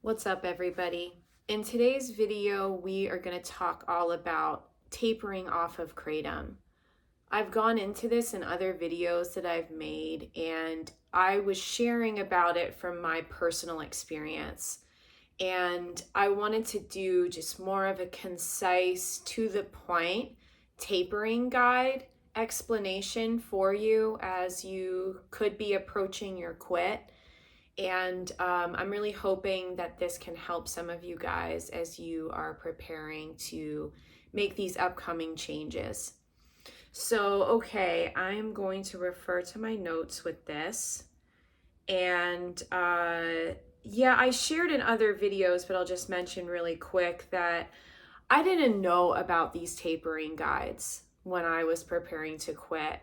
What's up, everybody? In today's video, we are going to talk all about tapering off of kratom. I've gone into this in other videos that I've made, and I was sharing about it from my personal experience. And I wanted to do just more of a concise, to the point tapering guide explanation for you as you could be approaching your quit. And I'm really hoping that this can help some of you guys as you are preparing to make these upcoming changes. So, okay, I'm going to refer to my notes with this. And yeah, I shared in other videos, but I'll just mention really quick that I didn't know about these tapering guides when I was preparing to quit.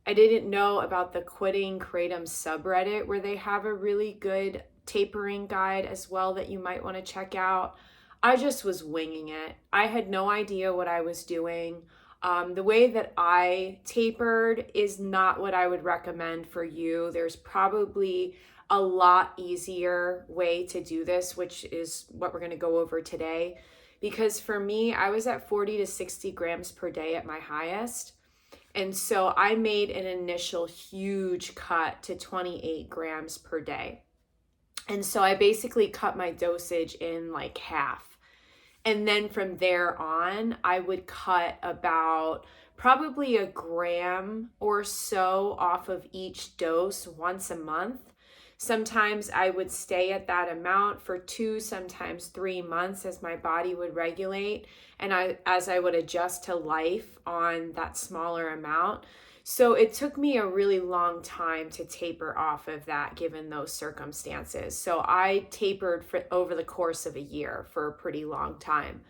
I didn't know about the Quitting Kratom subreddit, where they have a really good tapering guide as well that you might want to check out. I just was winging it. I had no idea what I was doing. The way that I tapered is not what I would recommend for you. There's probably a lot easier way to do this, which is what we're going to go over today. Because for me, I was at 40 to 60 grams per day at my highest. And so I made an initial huge cut to 28 grams per day. And so I basically cut my dosage in like half. And then from there on, I would cut about probably a gram or so off of each dose once a month. Sometimes I would stay at that amount for 2, sometimes 3 months as my body would regulate and as I would adjust to life on that smaller amount. So it took me a really long time to taper off of that given those circumstances. So I tapered for over the course of a year for a pretty long time.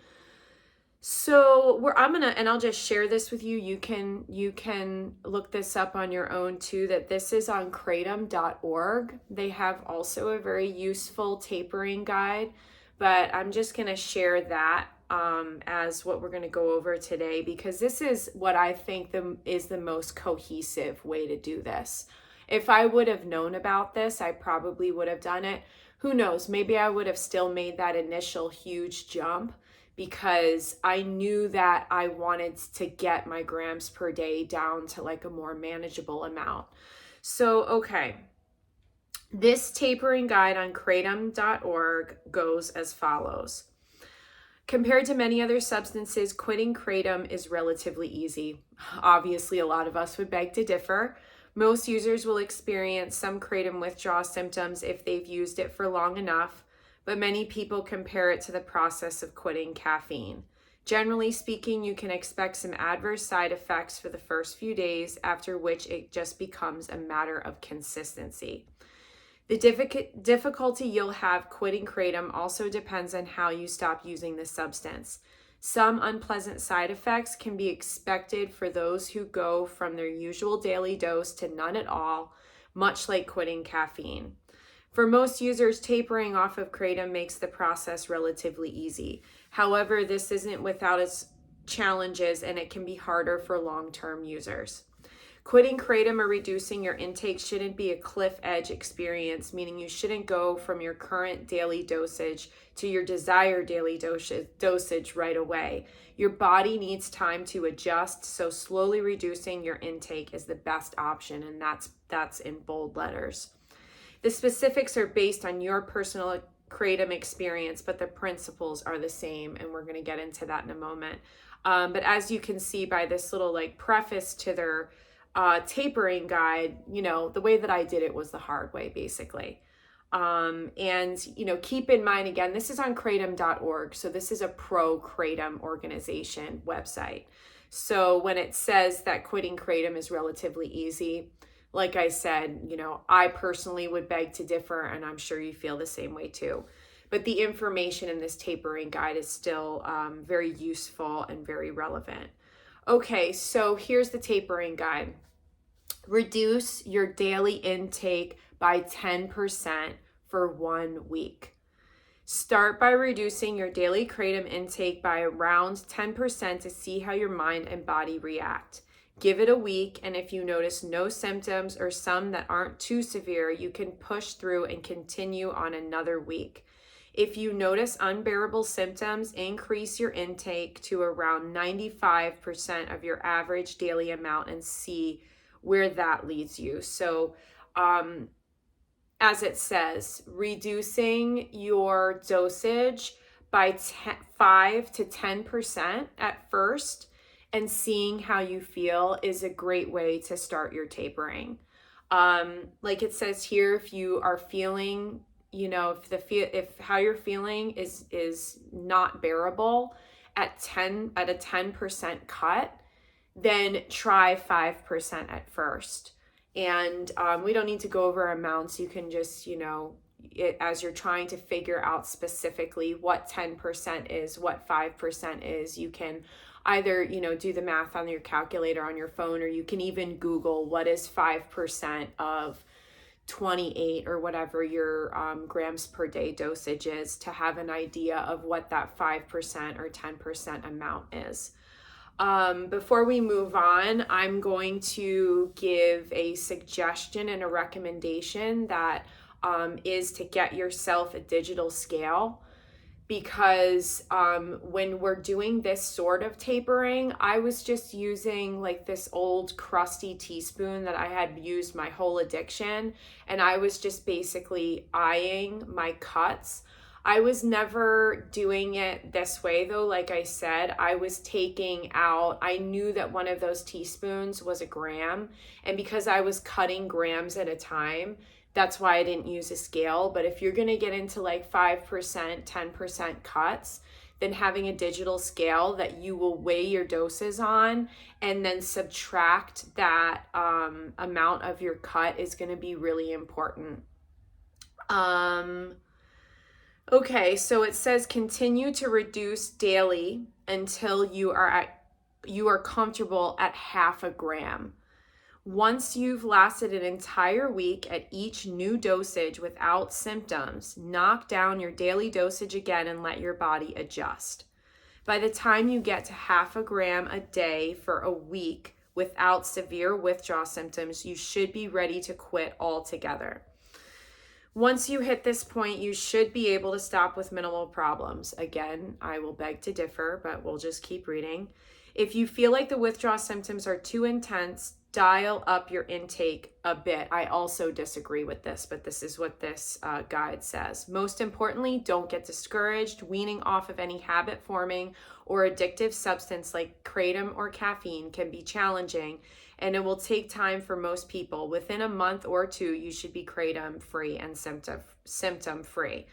So I'll just share this with you. You can look this up on your own too, that this is on kratom.org. They have also a very useful tapering guide, but I'm just going to share that as what we're going to go over today, because this is what I think is the most cohesive way to do this. If I would have known about this, I probably would have done it. Who knows? Maybe I would have still made that initial huge jump, because I knew that I wanted to get my grams per day down to like a more manageable amount. So, okay, this tapering guide on kratom.org goes as follows. Compared to many other substances, quitting kratom is relatively easy. Obviously, a lot of us would beg to differ. Most users will experience some kratom withdrawal symptoms if they've used it for long enough, but many people compare it to the process of quitting caffeine. Generally speaking, you can expect some adverse side effects for the first few days, after which it just becomes a matter of consistency. The difficulty you'll have quitting kratom also depends on how you stop using the substance. Some unpleasant side effects can be expected for those who go from their usual daily dose to none at all, much like quitting caffeine. For most users, tapering off of kratom makes the process relatively easy. However, this isn't without its challenges, and it can be harder for long-term users. Quitting kratom or reducing your intake shouldn't be a cliff edge experience, meaning you shouldn't go from your current daily dosage to your desired daily dosage right away. Your body needs time to adjust, so slowly reducing your intake is the best option, and that's in bold letters. The specifics are based on your personal kratom experience, but the principles are the same, and we're going to get into that in a moment. But as you can see by this little like preface to their tapering guide, the way that I did it was the hard way, basically. And keep in mind, again, this is on kratom.org, so this is a pro-kratom organization website. So when it says that quitting kratom is relatively easy, like I said, I personally would beg to differ, and I'm sure you feel the same way too. But the information in this tapering guide is still very useful and very relevant. Okay, so here's the tapering guide. Reduce your daily intake by 10% for 1 week. Start by reducing your daily kratom intake by around 10% to see how your mind and body react. Give it a week, and if you notice no symptoms or some that aren't too severe, you can push through and continue on another week. If you notice unbearable symptoms, increase your intake to around 95% of your average daily amount and see where that leads you. So, as it says, reducing your dosage by 5 to 10% at first and seeing how you feel is a great way to start your tapering. Like it says here, if you are feeling, if how you're feeling is not bearable at a 10% cut, then try 5% at first. And we don't need to go over amounts. You can just, as you're trying to figure out specifically what 10% is, what 5% is, you can either, do the math on your calculator on your phone, or you can even Google what is 5% of 28 or whatever your grams per day dosage is, to have an idea of what that 5% or 10% amount is. Before we move on, I'm going to give a suggestion and a recommendation that is to get yourself a digital scale, because when we're doing this sort of tapering, I was just using like this old crusty teaspoon that I had used my whole addiction, and I was just basically eyeing my cuts. I was never doing it this way though. Like I said, I was taking out, I knew that one of those teaspoons was a gram. And because I was cutting grams at a time, that's why I didn't use a scale. But if you're going to get into like 5%, 10% cuts, then having a digital scale that you will weigh your doses on and then subtract that amount of your cut is going to be really important. Okay, so it says continue to reduce daily until you are comfortable at 0.5 gram. Once you've lasted an entire week at each new dosage without symptoms, knock down your daily dosage again and let your body adjust. By the time you get to 0.5 gram a day for a week without severe withdrawal symptoms, you should be ready to quit altogether. Once you hit this point, you should be able to stop with minimal problems. Again, I will beg to differ, but we'll just keep reading. If you feel like the withdrawal symptoms are too intense, dial up your intake a bit. I also disagree with this, but this is what this guide says. Most importantly, don't get discouraged. Weaning off of any habit-forming or addictive substance like kratom or caffeine can be challenging, and it will take time for most people. Within a month or two, you should be kratom-free and symptom-free.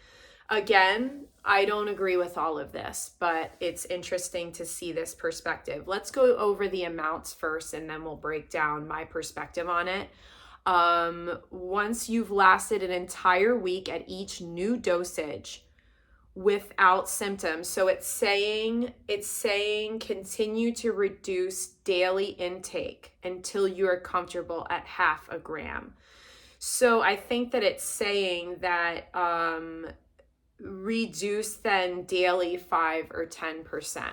Again, I don't agree with all of this, but it's interesting to see this perspective. Let's go over the amounts first, and then we'll break down my perspective on it. Once you've lasted an entire week at each new dosage without symptoms, so it's saying continue to reduce daily intake until you are comfortable at 0.5 gram. So I think that it's saying that reduce then daily 5 or 10%.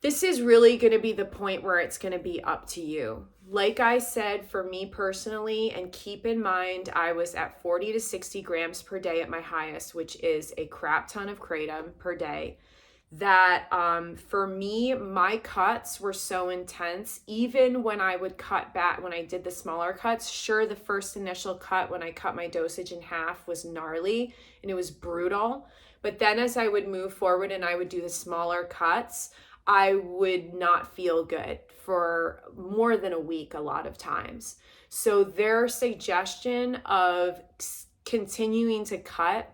This is really going to be the point where it's going to be up to you. Like I said, for me personally, and keep in mind, I was at 40 to 60 grams per day at my highest, which is a crap ton of kratom per day. That for me, my cuts were so intense. Even when I would cut back, when I did the smaller cuts, sure, the first initial cut when I cut my dosage in half was gnarly and it was brutal. But then as I would move forward and I would do the smaller cuts, I would not feel good for more than a week a lot of times. So their suggestion of continuing to cut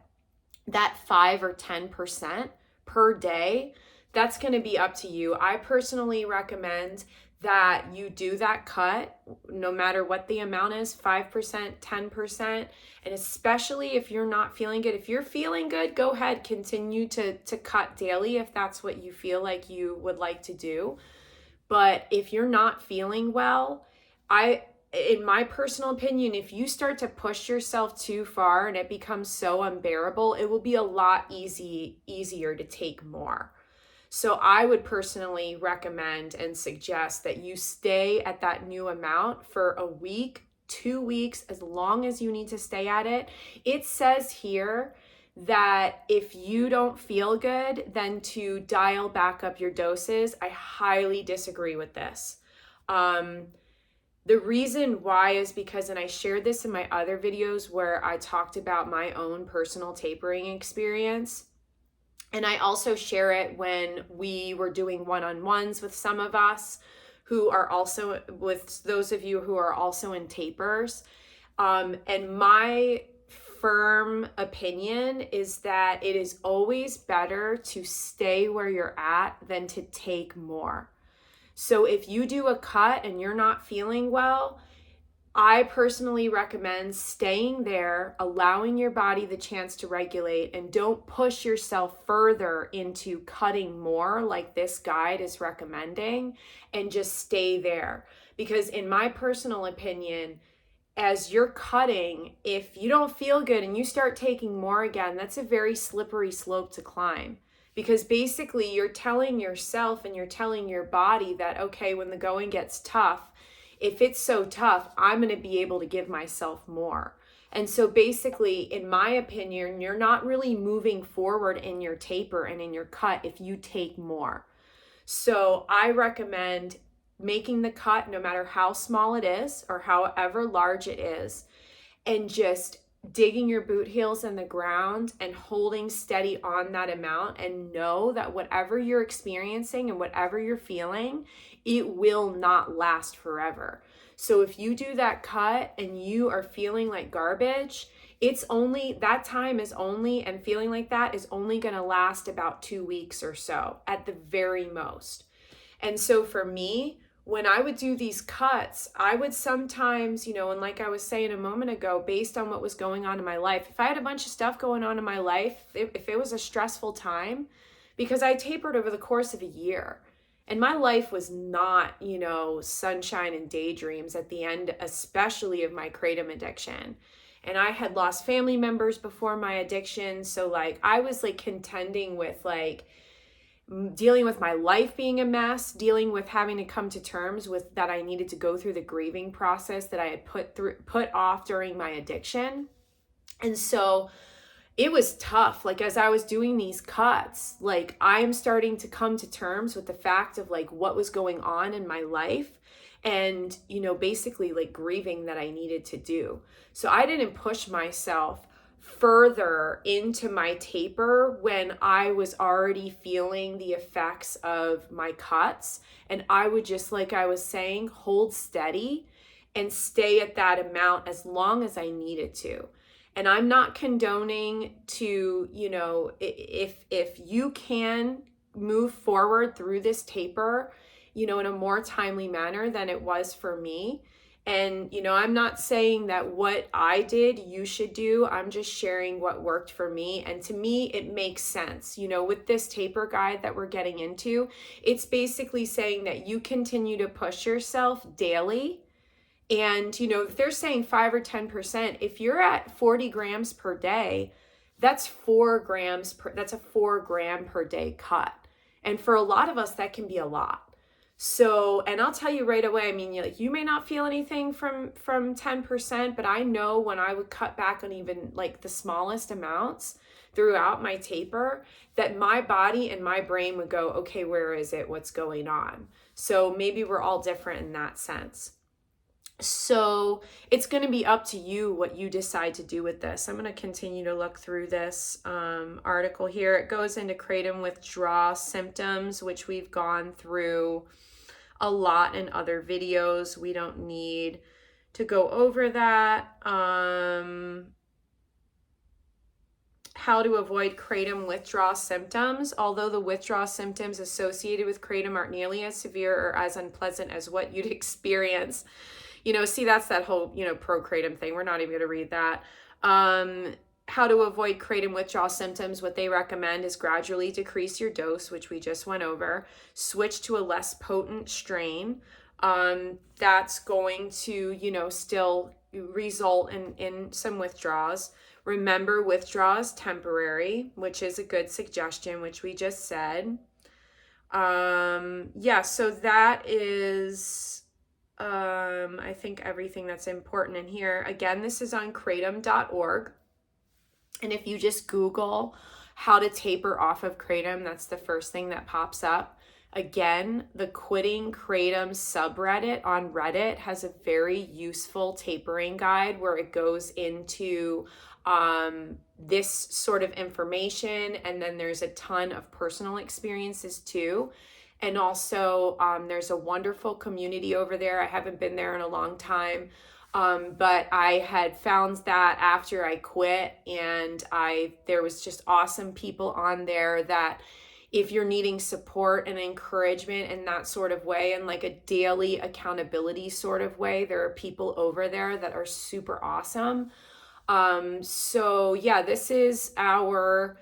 that 5 or 10% per day, that's going to be up to you. I personally recommend that you do that cut no matter what the amount is, 5%, 10%, and especially if you're not feeling good. If you're feeling good, go ahead, continue to cut daily if that's what you feel like you would like to do. But if you're not feeling well, in my personal opinion, if you start to push yourself too far and it becomes so unbearable, it will be a lot easier to take more. So I would personally recommend and suggest that you stay at that new amount for a week, 2 weeks, as long as you need to stay at it. It says here that if you don't feel good, then to dial back up your doses. I highly disagree with this. The reason why is because, and I shared this in my other videos where I talked about my own personal tapering experience, and I also share it when we were doing one-on-ones with some of us who are also, with those of you who are also in tapers. And my firm opinion is that it is always better to stay where you're at than to take more. So if you do a cut and you're not feeling well, I personally recommend staying there, allowing your body the chance to regulate, and don't push yourself further into cutting more like this guide is recommending, and just stay there. Because in my personal opinion, as you're cutting, if you don't feel good and you start taking more again, that's a very slippery slope to climb. Because basically you're telling yourself and you're telling your body that, okay, when the going gets tough, if it's so tough, I'm going to be able to give myself more. And so basically, in my opinion, you're not really moving forward in your taper and in your cut if you take more. So I recommend making the cut, no matter how small it is or however large it is, and just digging your boot heels in the ground and holding steady on that amount, and know that whatever you're experiencing and whatever you're feeling, it will not last forever. So if you do that cut and you are feeling like garbage, it's only, that time is only, and feeling like that is only going to last about 2 weeks or so at the very most. And so for me, when I would do these cuts, I would sometimes, and like I was saying a moment ago, based on what was going on in my life, if I had a bunch of stuff going on in my life, if it was a stressful time, because I tapered over the course of a year, and my life was not, sunshine and daydreams at the end, especially of my kratom addiction. And I had lost family members before my addiction. So I was contending with dealing with my life being a mess, dealing with having to come to terms with that I needed to go through the grieving process that I had put off during my addiction. And so it was tough. As I was doing these cuts, I am starting to come to terms with the fact of what was going on in my life, and, basically grieving that I needed to do. So I didn't push myself further into my taper when I was already feeling the effects of my cuts. And I would just, like I was saying, hold steady and stay at that amount as long as I needed to. And I'm not condoning to, if you can move forward through this taper, in a more timely manner than it was for me. And, I'm not saying that what I did, you should do. I'm just sharing what worked for me. And to me, it makes sense. With this taper guide that we're getting into, it's basically saying that you continue to push yourself daily. And, if they're saying 5 or 10%, if you're at 40 grams per day, that's 4 grams that's a 4 gram per day cut. And for a lot of us, that can be a lot. So, and I'll tell you right away, you may not feel anything from 10%, but I know when I would cut back on even the smallest amounts throughout my taper, that my body and my brain would go, okay, where is it? What's going on? So maybe we're all different in that sense. So it's going to be up to you what you decide to do with this. I'm going to continue to look through this article here. It goes into kratom withdrawal symptoms, which we've gone through a lot in other videos. We don't need to go over that. How to avoid kratom withdrawal symptoms. Although the withdrawal symptoms associated with kratom aren't nearly as severe or as unpleasant as what you'd experience. See, that's that whole, pro-kratom thing. We're not even going to read that. How to avoid kratom withdrawal symptoms. What they recommend is gradually decrease your dose, which we just went over. Switch to a less potent strain. That's going to, still result in some withdrawals. Remember, withdrawal is temporary, which is a good suggestion, which we just said. So that is... I think everything that's important in here. Again, this is on kratom.org. And if you just Google how to taper off of kratom, that's the first thing that pops up. Again, the Quitting Kratom subreddit on Reddit has a very useful tapering guide where it goes into this sort of information, and then there's a ton of personal experiences too. And also, there's a wonderful community over there. I haven't been there in a long time, but I had found that after I quit, and there was just awesome people on there that if you're needing support and encouragement in that sort of way, and like a daily accountability sort of way, there are people over there that are super awesome. So yeah, this is our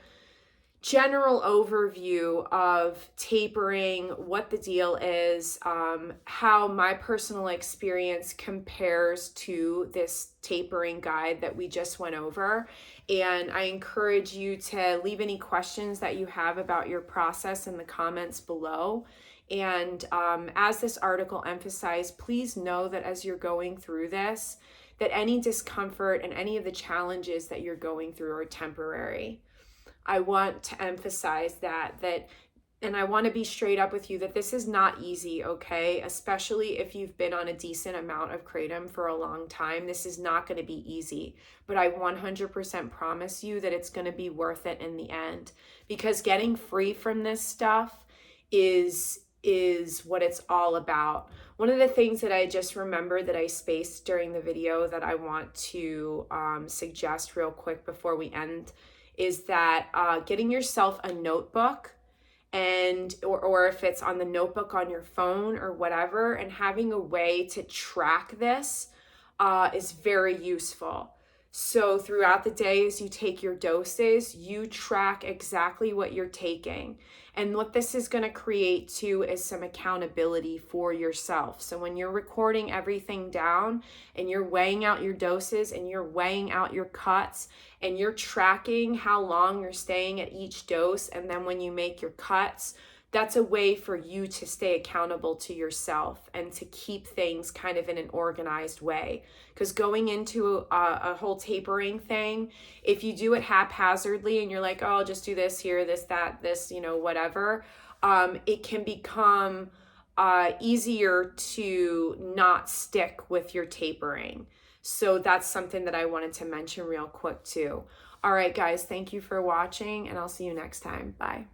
general overview of tapering, what the deal is, how my personal experience compares to this tapering guide that we just went over. And I encourage you to leave any questions that you have about your process in the comments below. And as this article emphasized, please know that as you're going through this, that any discomfort and any of the challenges that you're going through are temporary. I want to emphasize that, and I want to be straight up with you that this is not easy, okay? Especially if you've been on a decent amount of kratom for a long time. This is not going to be easy, but I 100% promise you that it's going to be worth it in the end, because getting free from this stuff is what it's all about. One of the things that I just remembered that I spaced during the video that I want to suggest real quick before we end is that getting yourself a notebook, and or if it's on the notebook on your phone or whatever, and having a way to track this is very useful. So throughout the day, as you take your doses, you track exactly what you're taking. And what this is going to create too is some accountability for yourself. So when you're recording everything down and you're weighing out your doses and you're weighing out your cuts and you're tracking how long you're staying at each dose, and then when you make your cuts, that's a way for you to stay accountable to yourself and to keep things kind of in an organized way. Because going into a whole tapering thing, if you do it haphazardly and you're like, oh, I'll just do this here, this, that, this, whatever, it can become easier to not stick with your tapering. So that's something that I wanted to mention real quick too. All right, guys, thank you for watching, and I'll see you next time. Bye.